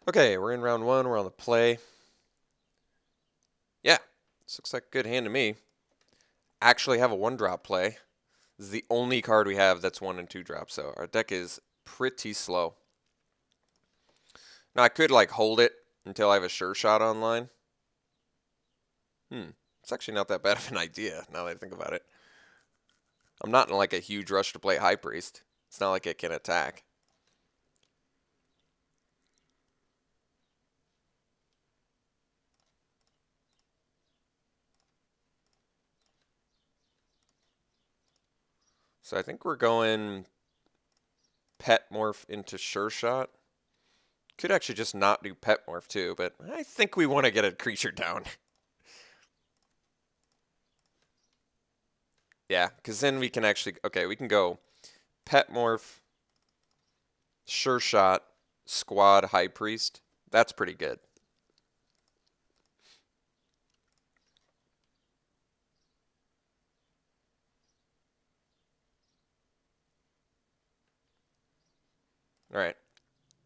Okay, we're in round one. We're on the play. Yeah, this looks like a good hand to me. Actually have a one-drop play. This is the only card we have that's 1 and 2 drops, so our deck is pretty slow. Now, I could, like, hold it until I have a sure shot online. It's actually not that bad of an idea, now that I think about it. I'm not in, like, a huge rush to play High Priest. It's not like it can attack. So I think we're going Pet Morph into Sure Shot. Could actually just not do Pet Morph too, but I think we want to get a creature down. Yeah, because then we can actually, okay, we can go Pet Morph, Sure Shot, Squad, High Priest. That's pretty good. All right.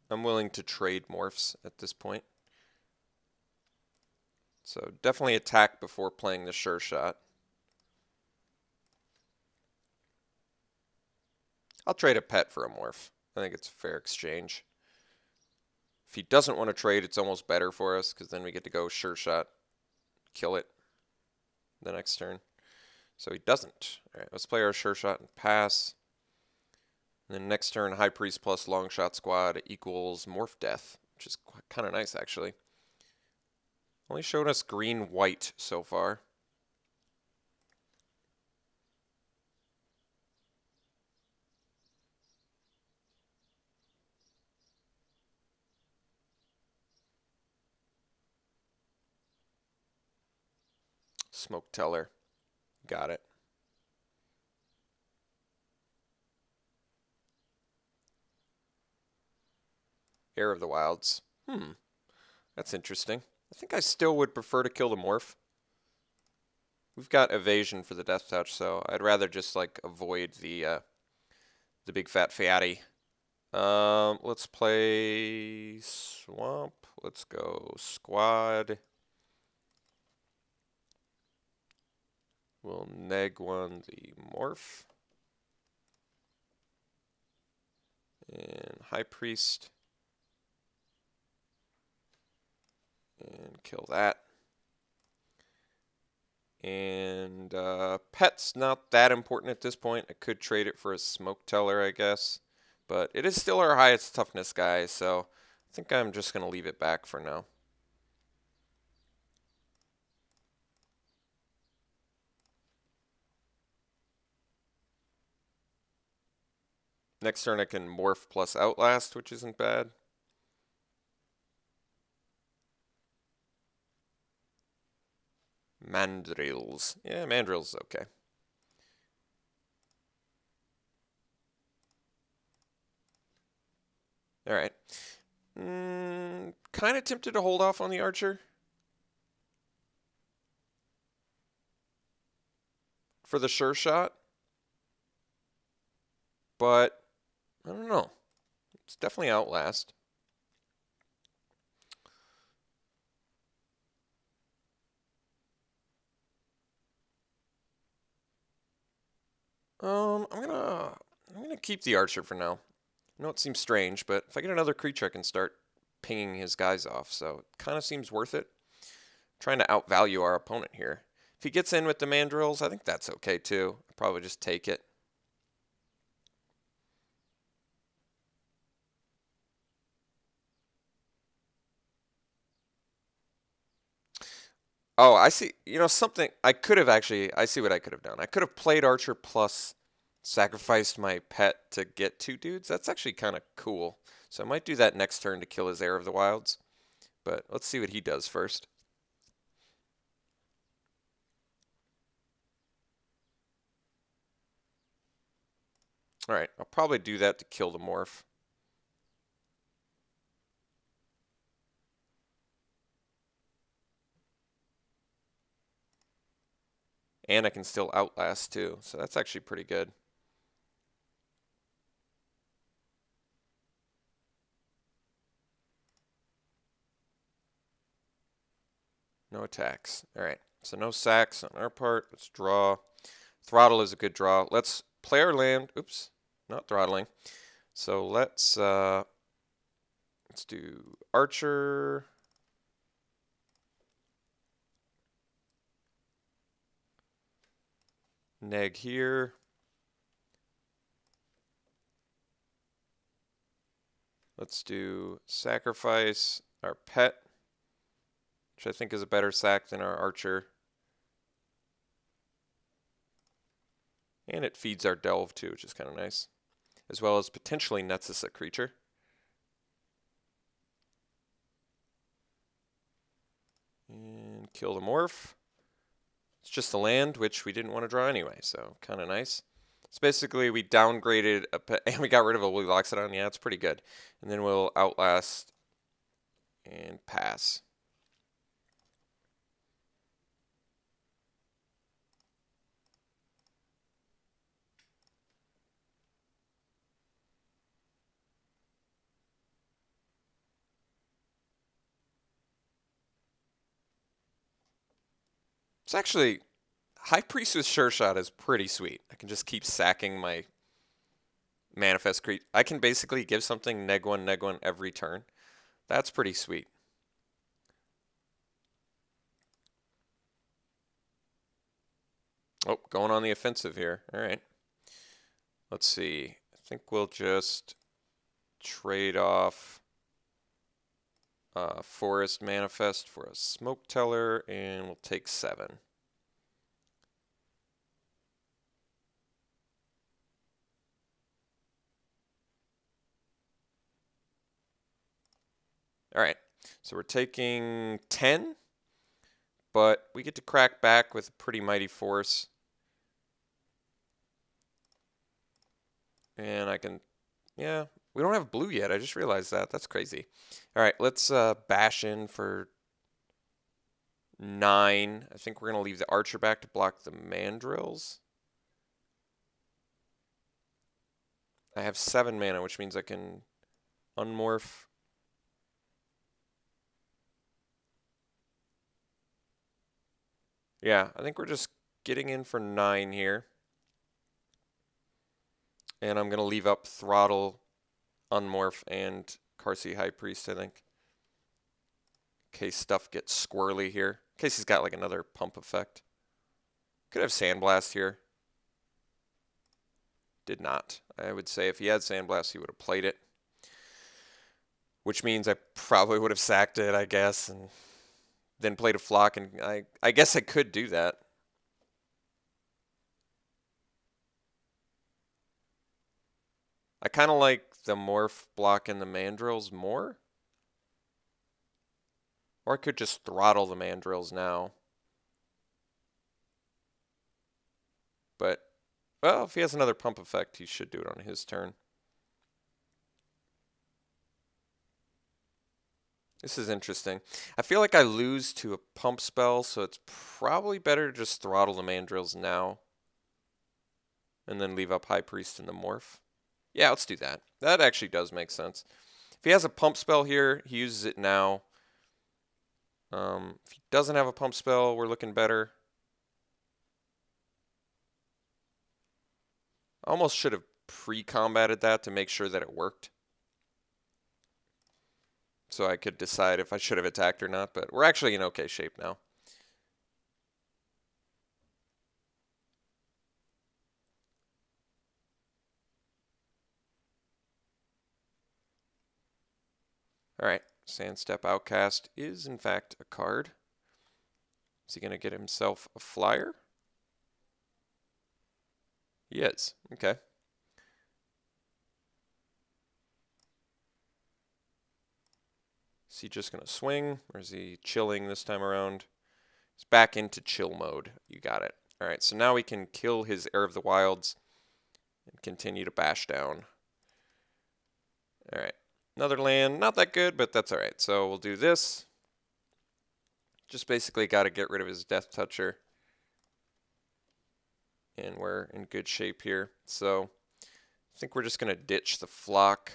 I'm willing to trade morphs at this point. So definitely attack before playing the Sure Shot. I'll trade a pet for a morph. I think it's a fair exchange. If he doesn't want to trade, it's almost better for us because then we get to go Sure Shot, kill it the next turn. So he doesn't. All right, let's play our Sure Shot and pass. And then next turn, High Priest plus Long Shot Squad equals Morph Death, which is kind of nice actually. Only showed us green-white so far. Smoke Teller. Got it. Heir of the Wilds. That's interesting. I think I still would prefer to kill the morph. We've got evasion for the Death Touch, so I'd rather just like avoid the big fat fatty. Let's play Swamp. Let's go Squad. We'll neg one the morph. And High Priest. And kill that. And pet's not that important at this point. I could trade it for a Smoke Teller, I guess. But it is still our highest toughness guy, so I think I'm just going to leave it back for now. Next turn I can Morph plus Outlast, which isn't bad. Mandrills. Yeah, Mandrills is okay. Alright. Kind of tempted to hold off on the Archer. For the Sure Shot. But, I don't know. It's definitely Outlast. I'm gonna keep the Archer for now. I know it seems strange, but if I get another creature, I can start pinging his guys off. So it kind of seems worth it. I'm trying to outvalue our opponent here. If he gets in with the Mandrills, I think that's okay too. I'll probably just take it. Oh, I see. You know, something I could have actually, I see what I could have done. I could have played Archer plus sacrificed my pet to get 2 dudes. That's actually kind of cool. So I might do that next turn to kill his Heir of the Wilds. But let's see what he does first. Alright, I'll probably do that to kill the Morph. And I can still Outlast too, so that's actually pretty good. No attacks. All right. So no sacks on our part. Let's draw. Throttle is a good draw. Let's play our land. Oops, not throttling. So let's do Archer. Neg here. Let's do sacrifice our pet, which I think is a better sack than our archer. And it feeds our delve too, which is kind of nice. As well as potentially nets us a creature. And kill the morph. It's just a land, which we didn't want to draw anyway, so kind of nice. So basically we downgraded a pet, and we got rid of a Blue Loxodon. Yeah, it's pretty good. And then we'll outlast and pass. It's actually, High Priest with Sure Shot is pretty sweet. I can just keep sacking my manifest creature. I can basically give something neg 1 every turn. That's pretty sweet. Oh, going on the offensive here. All right. Let's see. I think we'll just trade off Forest Manifest for a Smoke Teller, and we'll take 7. All right, so we're taking 10, but we get to crack back with a pretty mighty force. And I can, yeah, we don't have blue yet. I just realized that. That's crazy. All right, let's bash in for 9. I think we're going to leave the Archer back to block the Mandrills. I have 7 mana, which means I can unmorph. Yeah, I think we're just getting in for 9 here. And I'm going to leave up Throttle, Unmorph, and Carsey High Priest, I think. In case stuff gets squirrely here. In case he's got like another pump effect. Could have Sandblast here. Did not. I would say if he had Sandblast, he would have played it. Which means I probably would have sacked it, I guess, and then played a Flock, and I guess I could do that. I kind of like the Morph block and the Mandrills more. Or I could just throttle the Mandrills now. But, well, if he has another pump effect, he should do it on his turn. This is interesting. I feel like I lose to a pump spell, so it's probably better to just throttle the Mandrills now. And then leave up High Priest and the Morph. Yeah, let's do that. That actually does make sense. If he has a pump spell here, he uses it now. If he doesn't have a pump spell, we're looking better. I almost should have pre-combated that to make sure that it worked. So I could decide if I should have attacked or not, but we're actually in okay shape now. All right, Sandstep Outcast is in fact a card. Is he going to get himself a flyer? He is. Okay. Is he just going to swing, or is he chilling this time around? He's back into chill mode. You got it. All right, so now we can kill his Heir of the Wilds and continue to bash down. All right. Another land, not that good, but that's all right. So we'll do this. Just basically got to get rid of his Death Toucher. And we're in good shape here. So I think we're just going to ditch the Flock.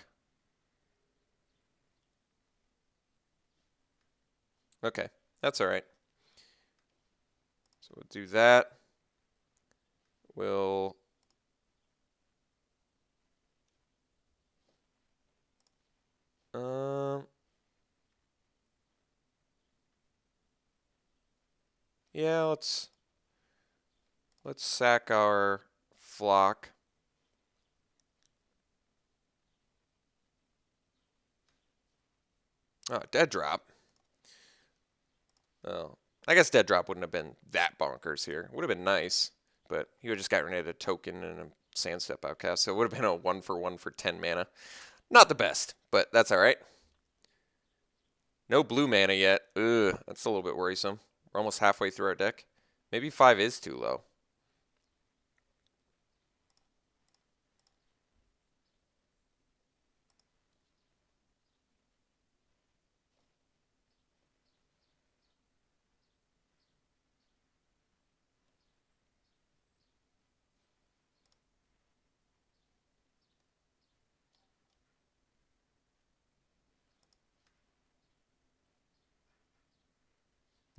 Okay, that's all right. So we'll do that. We'll yeah, let's sack our flock. Oh, dead drop. Oh, I guess dead drop wouldn't have been that bonkers here. Would have been nice, but he would have just got rid of a token and a sand step outcast, so it would have been a 1-for-1 for 10 mana. Not the best, but that's all right. No blue mana yet. Ugh, that's a little bit worrisome. We're almost halfway through our deck. Maybe 5 is too low.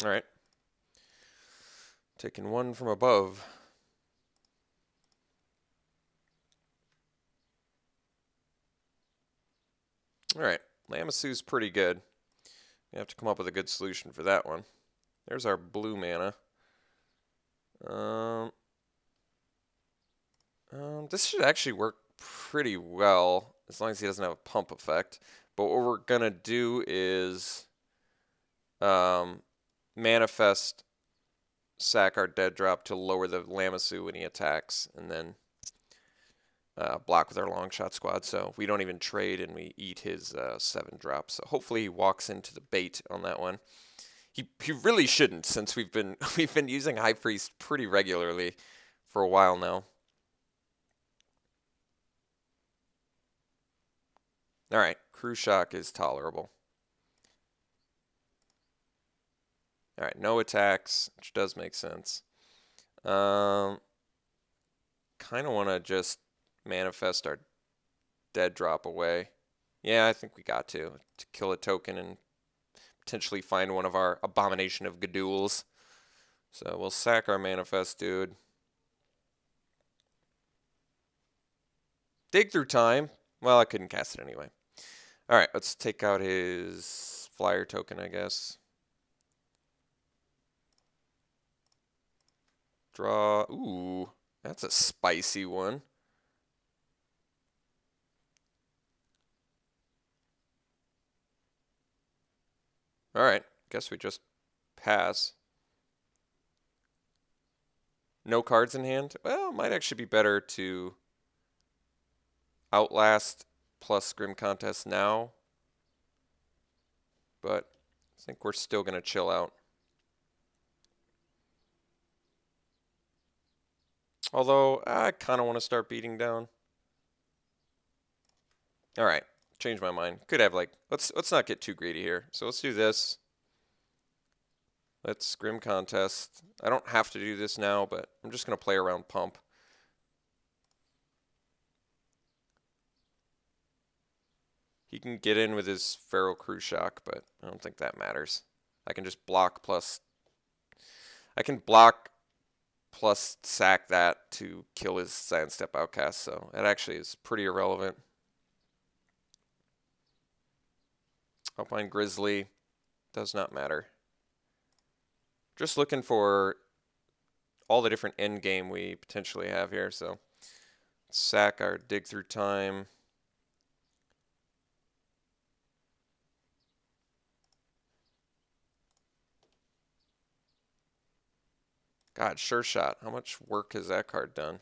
All right. Taking one from above. All right. Lamasu's pretty good. We have to come up with a good solution for that one. There's our blue mana. This should actually work pretty well as long as he doesn't have a pump effect. But what we're going to do is manifest sack our dead drop to lower the Lamasu when he attacks, and then block with our long shot squad. So we don't even trade and we eat his 7 drops. So hopefully he walks into the bait on that one. He really shouldn't, since we've been using High Priest pretty regularly for a while now. All right, Crew Shock is tolerable. All right, no attacks, which does make sense. Kind of want to just manifest our dead drop away. Yeah, I think we got to kill a token and potentially find one of our Abomination of Gaduls. So we'll sack our manifest dude. Dig through time. Well, I couldn't cast it anyway. All right, let's take out his flyer token, I guess. Draw. Ooh, that's a spicy one. All right, guess we just pass. No cards in hand? Well, it might actually be better to Outlast plus Grim Contest now. But I think we're still going to chill out. Although, I kind of want to start beating down. All right, change my mind. Could have, like, let's not get too greedy here. So let's do this. Let's Grim Contest. I don't have to do this now, but I'm just going to play around Pump. He can get in with his Feral Crew Shock, but I don't think that matters. I can just block plus... I can block plus sack that to kill his Sand Step Outcast, so it actually is pretty irrelevant. Alpine Grizzly does not matter. Just looking for all the different end game we potentially have here, so sack our Dig Through Time. God, Sure Shot. How much work has that card done?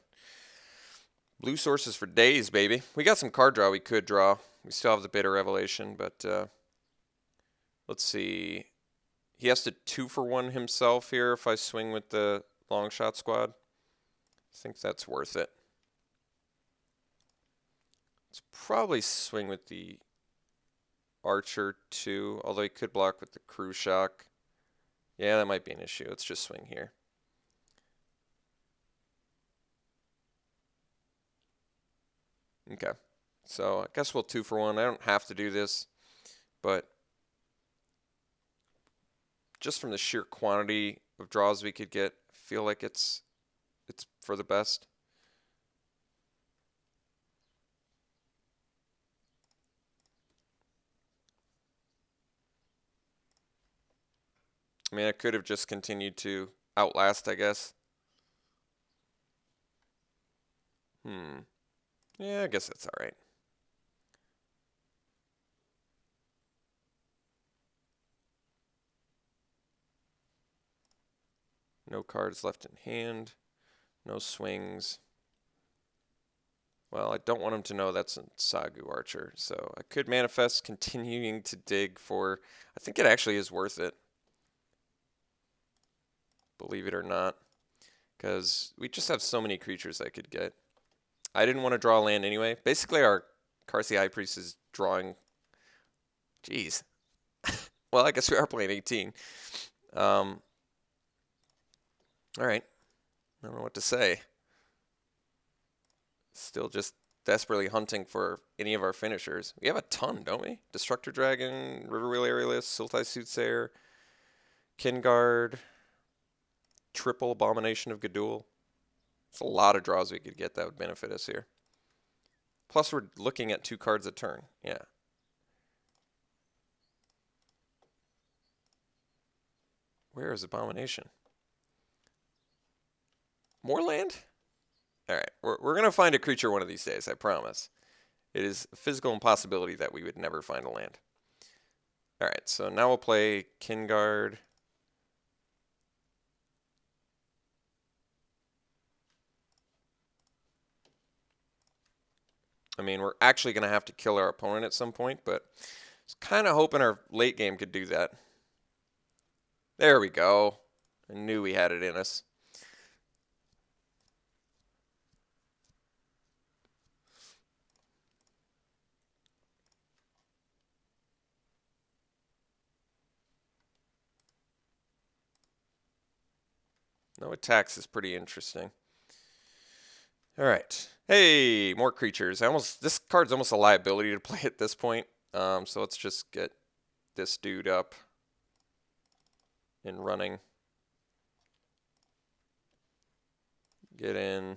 Blue sources for days, baby. We got some card draw we could draw. We still have the Bitter Revelation, but let's see. He has to 2-for-1 himself here if I swing with the long shot squad. I think that's worth it. Let's probably swing with the Archer too, although he could block with the Crew Shock. Yeah, that might be an issue. Let's just swing here. Okay, so I guess we'll 2-for-1. I don't have to do this, but just from the sheer quantity of draws we could get, feel like it's for the best. I mean, I could have just continued to outlast, I guess. Yeah, I guess that's all right. No cards left in hand. No swings. Well, I don't want him to know that's a Sagu Archer, so I could manifest continuing to dig for... I think it actually is worth it. Believe it or not. Because we just have so many creatures I could get. I didn't want to draw land anyway. Basically, our Karsi High Priest is drawing... Jeez. Well, I guess we are playing 18. All right. I don't know what to say. Still just desperately hunting for any of our finishers. We have a ton, don't we? Destructor Dragon, Riverwheel Aerialist, Sultai Soothsayer, Kinguard, triple Abomination of Gadul. It's a lot of draws we could get that would benefit us here. Plus, we're looking at 2 cards a turn. Yeah. Where is Abomination? More land? Alright, we're going to find a creature one of these days, I promise. It is a physical impossibility that we would never find a land. Alright, so now we'll play Kinguard. I mean, we're actually going to have to kill our opponent at some point, but I was kind of hoping our late game could do that. There we go. I knew we had it in us. No attacks is pretty interesting. All right. Hey, more creatures. This card's almost a liability to play at this point. So let's just get this dude up and running. Get in.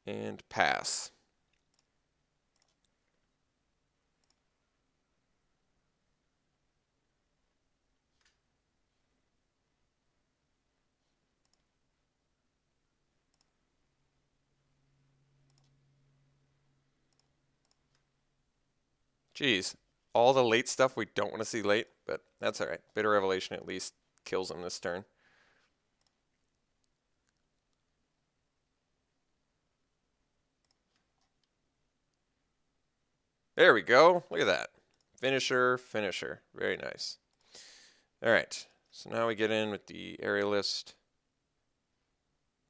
And pass. Jeez. All the late stuff we don't want to see late, but that's all right. Bitter Revelation at least kills him this turn. There we go. Look at that. Finisher, finisher. Very nice. All right. So now we get in with the Aerialist.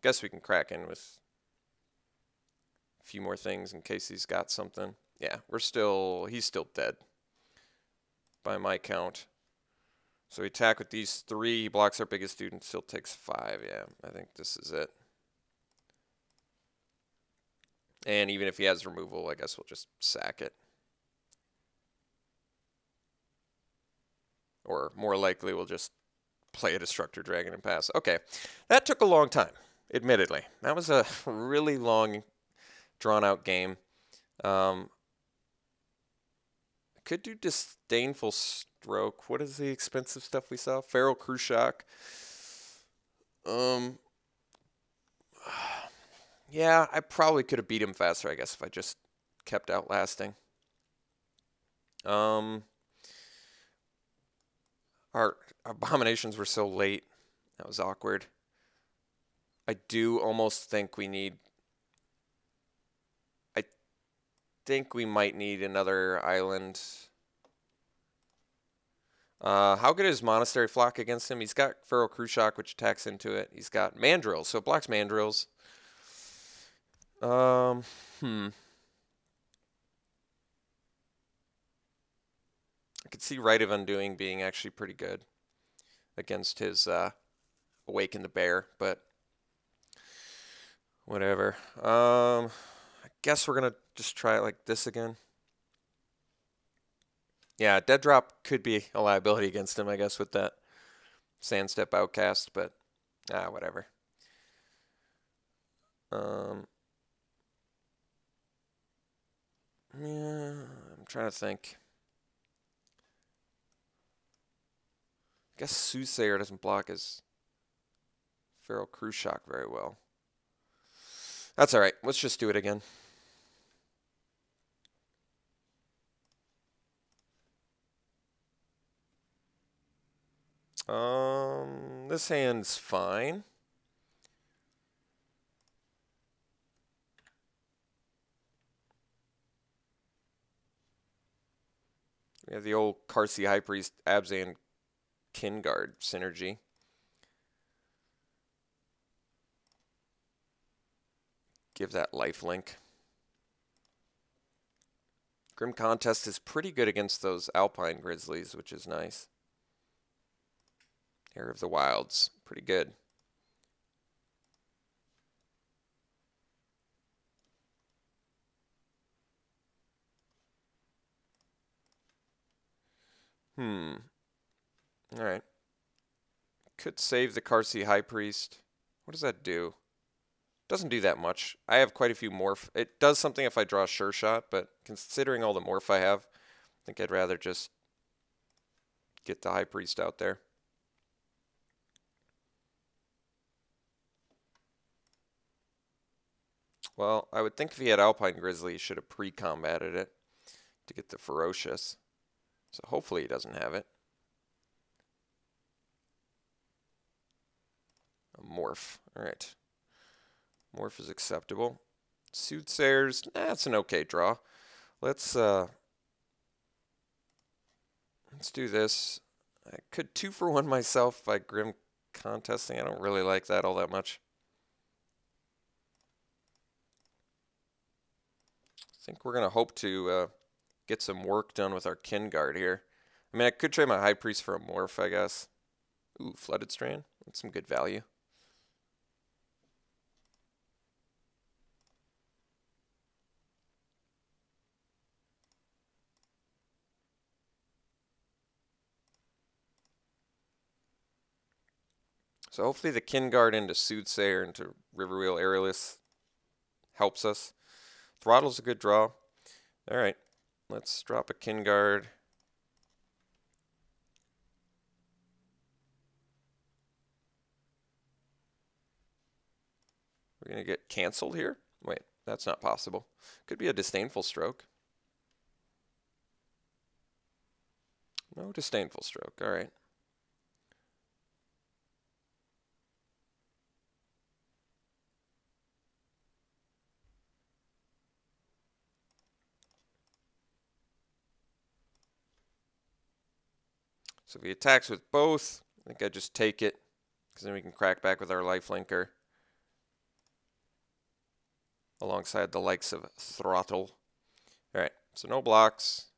Guess we can crack in with a few more things in case he's got something. Yeah, he's still dead by my count. So we attack with these 3. He blocks our biggest dude and still takes 5. Yeah, I think this is it. And even if he has removal, I guess we'll just sack it. Or more likely, we'll just play a Destructor Dragon and pass. Okay, that took a long time, admittedly. That was a really long, drawn-out game. Could do Disdainful Stroke. What is the expensive stuff we saw? Feral Cruciak. Yeah, I probably could have beat him faster, I guess, if I just kept outlasting. Our abominations were so late. That was awkward. I do almost think we need... I think we might need another island. How good is Monastery Flock against him? He's got Feral Cruciak, which attacks into it. He's got Mandrills, so it blocks Mandrills. I could see Rite of Undoing being actually pretty good against his Awaken the Bear, but whatever. I guess we're going to just try it like this again. Yeah, Dead Drop could be a liability against him, I guess, with that Sandstep Outcast, but whatever. Yeah, I'm trying to think. I guess Soothsayer doesn't block his Feral Crew Shock very well. That's alright. Let's just do it again. This hand's fine. We have the old Karsi High Priest Abzan Kinguard synergy. Give that lifelink. Grim Contest is pretty good against those Alpine Grizzlies, which is nice. Heir of the Wilds, pretty good. Alright. Could save the Karsi High Priest. What does that do? Doesn't do that much. I have quite a few morph. It does something if I draw a Sure Shot, but considering all the morph I have, I think I'd rather just get the High Priest out there. Well, I would think if he had Alpine Grizzly, he should have pre-combated it to get the Ferocious. So hopefully he doesn't have it. A Morph. Alright. Morph is acceptable. Soothsayers, that's an okay draw. Let's do this. I could 2-for-1 myself by Grim Contesting. I don't really like that all that much. I think we're going to hope to get some work done with our Kinguard here. I mean, I could trade my High Priest for a Morph, I guess. Ooh, Flooded Strand. That's some good value. So hopefully the Kinguard into Soothsayer into Riverwheel Aerialist helps us. Throttle's a good draw. Alright, let's drop a Kinguard. We're going to get canceled here? Wait, that's not possible. Could be a Disdainful Stroke. No Disdainful Stroke, alright. So if he attacks with both, I think I just take it, because then we can crack back with our lifelinker. Alongside the likes of Throttle. Alright, so no blocks.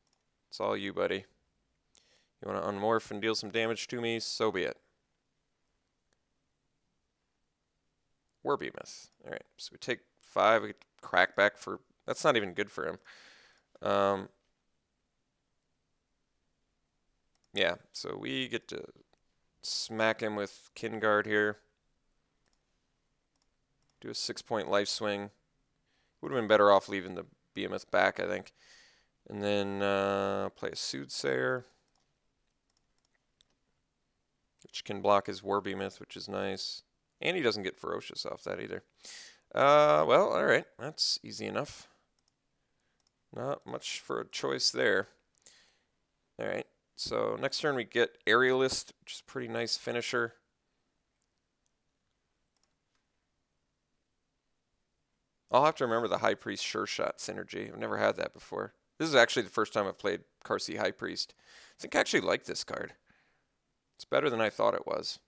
It's all you, buddy. You want to unmorph and deal some damage to me? So be it. Warbeamoth. Alright, so we take 5, we get crack back for... That's not even good for him. Yeah, so we get to smack him with Kinguard here. Do a 6-point life swing. Would have been better off leaving the Behemoth back, I think. And then play a Soothsayer, which can block his Warbeamoth, which is nice. And he doesn't get Ferocious off that either. Well, alright. That's easy enough. Not much for a choice there. Alright. So next turn we get Aerialist, which is a pretty nice finisher. I'll have to remember the High Priest Sure Shot synergy. I've never had that before. This is actually the first time I've played Karsi High Priest. I think I actually like this card. It's better than I thought it was.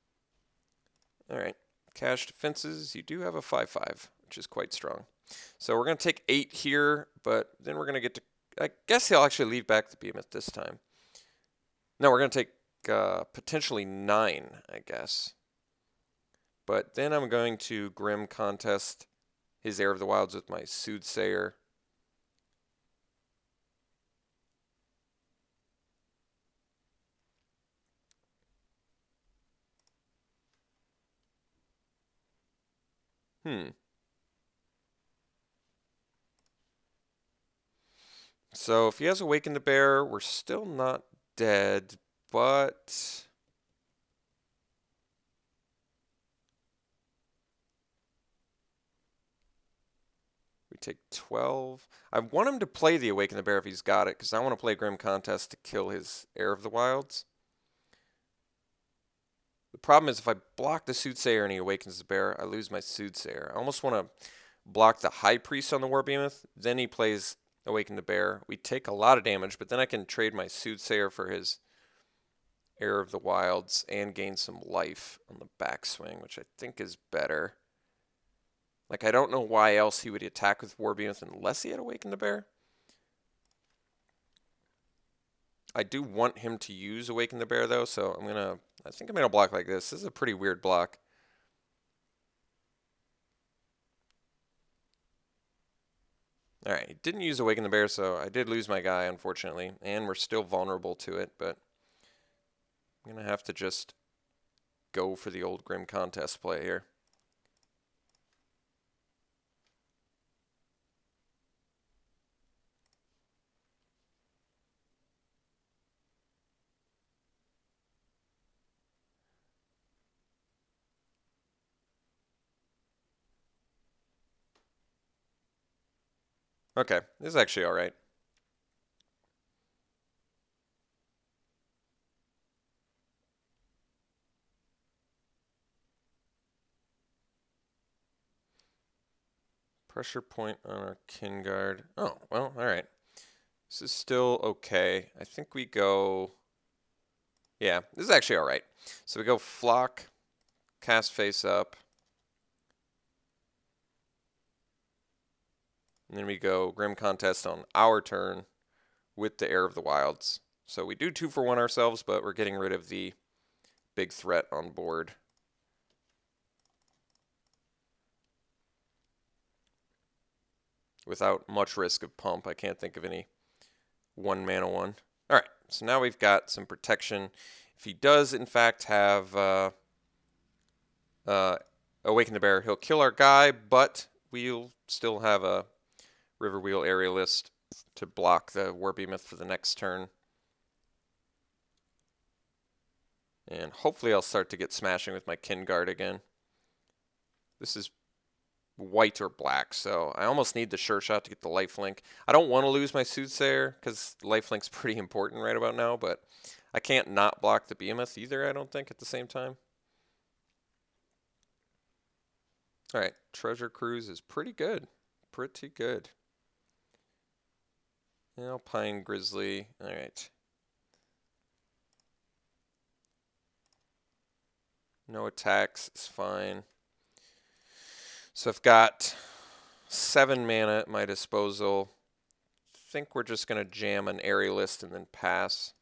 Alright. Cash Defenses, you do have a 5/5, which is quite strong. So we're going to take 8 here, but then we're going to get to... I guess he'll actually leave back the Behemoth this time. No, we're going to take potentially 9, I guess. But then I'm going to Grim Contest his Heir of the Wilds with my Soothsayer. Soothsayer. So if he has Awaken the Bear, we're still not dead, but we take 12. I want him to play the Awaken the Bear if he's got it, because I want to play Grim Contest to kill his Heir of the Wilds. The problem is if I block the Soothsayer and he awakens the bear, I lose my Soothsayer. I almost want to block the High Priest on the War Behemoth. Then he plays Awaken the Bear. We take a lot of damage, but then I can trade my Soothsayer for his Heir of the Wilds and gain some life on the backswing, which I think is better. Like, I don't know why else he would attack with War Behemoth unless he had Awaken the Bear. I do want him to use Awaken the Bear, though, so I think I'm going to block like this. This is a pretty weird block. Alright, he didn't use Awaken the Bear, so I did lose my guy, unfortunately. And we're still vulnerable to it, but I'm going to have to just go for the old Grim Contest play here. Okay, this is actually alright. Pressure point on our Kin Guard. Oh, well, alright. This is still okay. I think we go... Yeah, this is actually alright. So we go Flock, cast face up. And then we go Grim Contest on our turn with the Heir of the Wilds. So we do 2 for 1 ourselves, but we're getting rid of the big threat on board. Without much risk of pump. I can't think of any 1-mana one. Alright, so now we've got some protection. If he does, in fact, have Awaken the Bear, he'll kill our guy, but we'll still have a Riverwheel Aerialist to block the War Behemoth for the next turn. And hopefully I'll start to get smashing with my Kin Guard again. This is white or black, so I almost need the Sure Shot to get the lifelink. I don't want to lose my Soothsayer, because lifelink's pretty important right about now, but I can't not block the Behemoth either, I don't think, at the same time. Alright, Treasure Cruise is pretty good. Pretty good. Alpine Grizzly, alright. No attacks, it's fine. So I've got 7 mana at my disposal. I think we're just going to jam an Aerialist and then pass.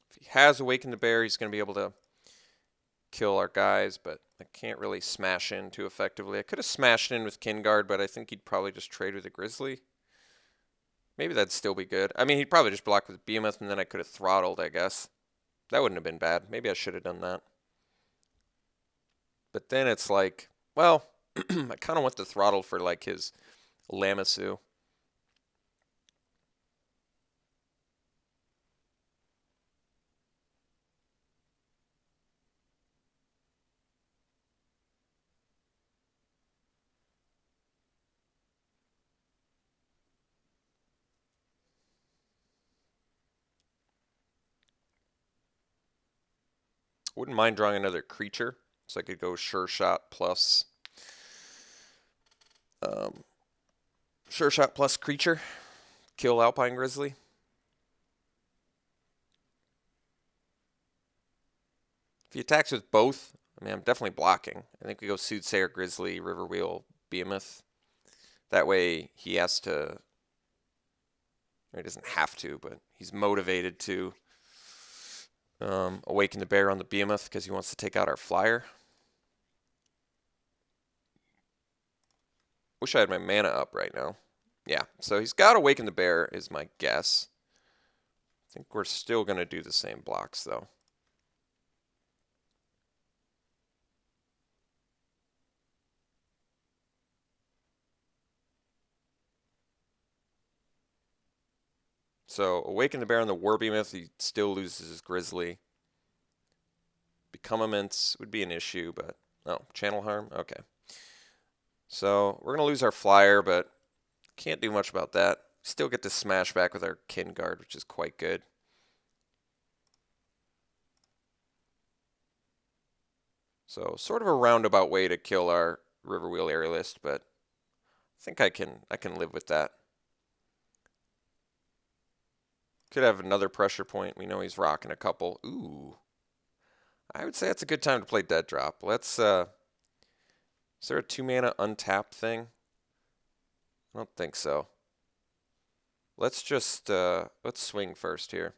If he has Awaken the Bear, he's going to be able to kill our guys, but I can't really smash in too effectively. I could have smashed in with Kin Guard, but I think he'd probably just trade with a Grizzly. Maybe that'd still be good. I mean, he'd probably just block with Behemoth, and then I could have throttled, I guess. That wouldn't have been bad. Maybe I should have done that. But then it's like, well, I kind of want the throttle for, like, his Lamassu. Wouldn't mind drawing another creature, so I could go Sure Shot plus creature, kill Alpine Grizzly. If he attacks with both, I mean, I'm definitely blocking. I think we go Soothsayer, Grizzly, Riverwheel, Behemoth. That way he has to, or he doesn't have to, but he's motivated to Awaken the Bear on the Behemoth because he wants to take out our flyer. Wish I had my mana up right now. Yeah, so he's got Awaken the Bear is my guess. I think we're still going to do the same blocks, though. So Awaken the Bear on the War Behemoth, he still loses his Grizzly. Become Immense would be an issue, but... Oh, Channel Harm? Okay. So we're going to lose our Flyer, but can't do much about that. Still get to smash back with our Kin Guard, which is quite good. So sort of a roundabout way to kill our Riverwheel Aerialist, but I think I can live with that. Could have another pressure point. We know he's rocking a couple. Ooh. I would say that's a good time to play Dead Drop. Let's, is there a 2-mana untapped thing? I don't think so. Let's just, let's swing first here.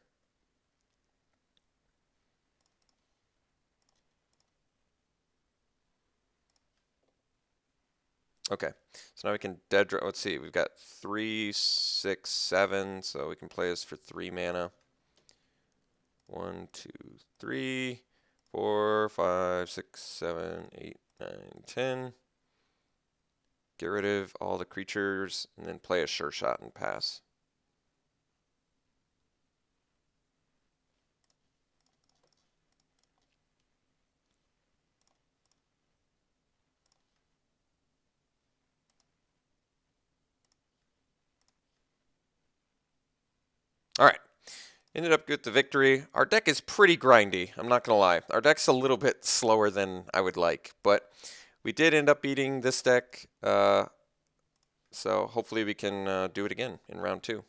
Okay, so now we can Dead Drop. Let's see, we've got 3, 6, 7, so we can play this for 3 mana. 1, 2, 3, 4, 5, 6, 7, 8, 9, 10. Get rid of all the creatures, and then play a Sure Shot and pass. All right. Ended up with the victory. Our deck is pretty grindy, I'm not going to lie. Our deck's a little bit slower than I would like, but we did end up beating this deck, so hopefully we can do it again in round 2.